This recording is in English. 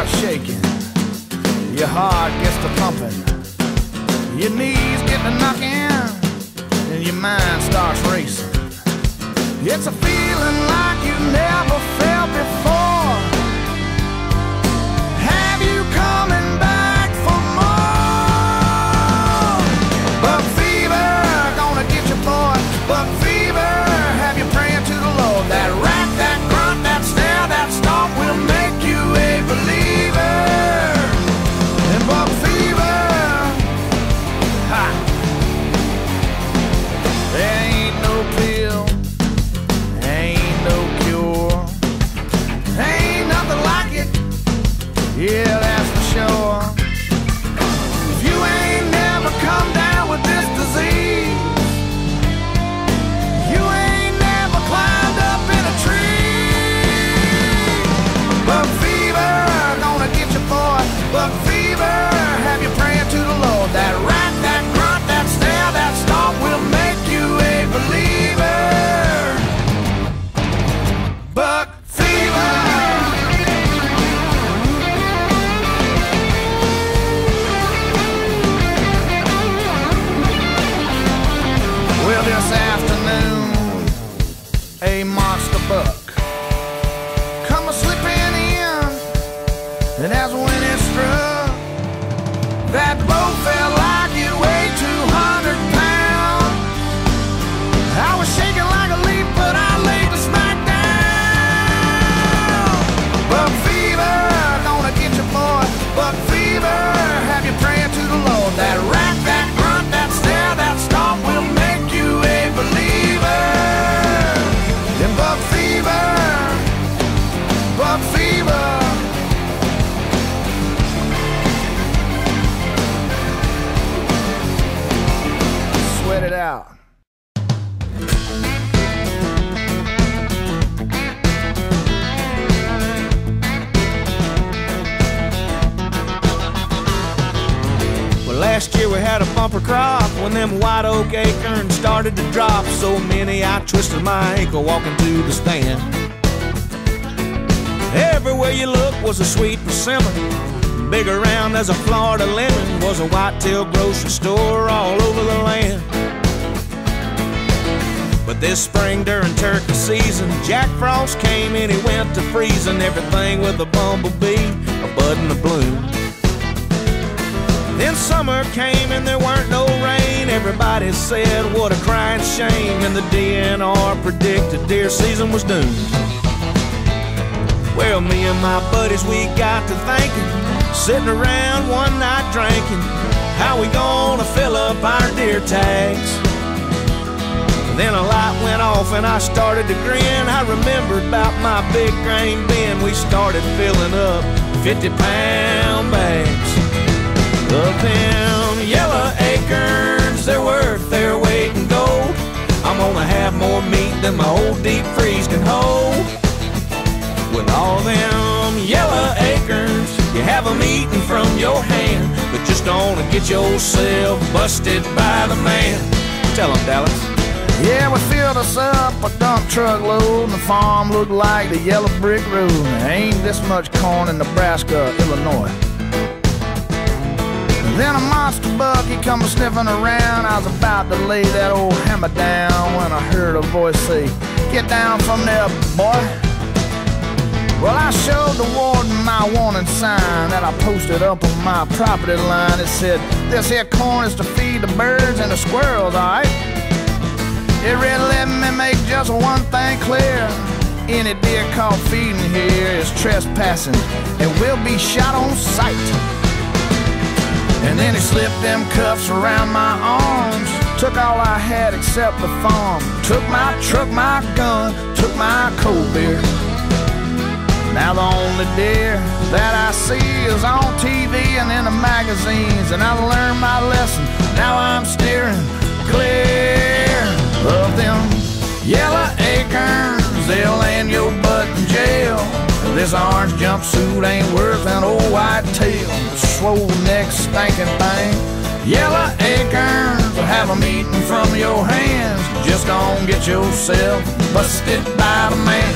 starts shaking, your heart gets to pumping, your knees get to knocking, and your mind starts racing. It's a feeling like you never felt before. Have you coming back for more? Buck fever, gonna get you, boy. Buck fever, have you praying to the Lord. That rat, that grunt, that snare, that stomp will make you a believer. And buck fever, ha! There ain't no pill, ain't no cure, ain't nothing like it, yeah, that's for sure. If you ain't never come down with this disease, you ain't never climbed up in a tree. Buck fever, gonna get you, boy. Buck fever, have you praying to the Lord. That rat, that grunt, that snare, that stomp will make you a believer. Buck fever. Well, this afternoon, a monster buck come a-slipping in, and that's when it struck. That blow felt like it weighed 200 pounds. I was shaking like a leaf, but I laid the smack down. Buck fever, gonna get you, boy. Buck fever, have you praying to the Lord. That rat, that grunt, that snare, that stomp will make you a believer. And buck fever, buck fever. Sweat it out. Well, last year we had a bumper crop when them white oak acorns started to drop. So many I twisted my ankle walking to the stand. Everywhere you look was a sweet persimmon. Big around as a Florida lemon was a whitetail grocery store all over the land. But this spring during turkey season, Jack Frost came and he went to freezing everything with a bumblebee, a bud and a bloom. Then summer came and there weren't no rain. Everybody said what a crying shame, and the DNR predicted deer season was doomed. Well, me and my buddies, we got to thinking, sitting around one night drinking, how we gonna fill up our deer tags? Then a light went off and I started to grin. I remembered about my big grain bin. We started filling up 50-pound bags of them yellow acorns. They're worth their weight in gold. I'm gonna have more meat than my old deep freeze can hold. With all them yellow acorns, you have them eating from your hand, but just don't get yourself busted by the man. Tell them, Dallas. Yeah, we filled us up a dump truck load, and the farm looked like the yellow brick road. There ain't this much corn in Nebraska, Illinois. Then a monster buck, he come sniffing around. I was about to lay that old hammer down when I heard a voice say, "Get down from there, boy." Well, I showed the warden my warning sign that I posted up on my property line. It said, "This here corn is to feed the birds and the squirrels, alright?" It really let me make just one thing clear. Any deer caught feeding here is trespassing and will be shot on sight. And then he slipped them cuffs around my arms, took all I had except the farm, took my truck, my gun, took my cold beer. Now the only deer that I see is on TV and in the magazines, and I learned my lesson. Now I'm steering clear of them yellow acorns. They'll land your butt in jail. This orange jumpsuit ain't worth an old white tail. Swole neck stinking thing. Yellow acorns will have them eating from your hands. Just don't get yourself busted by the man.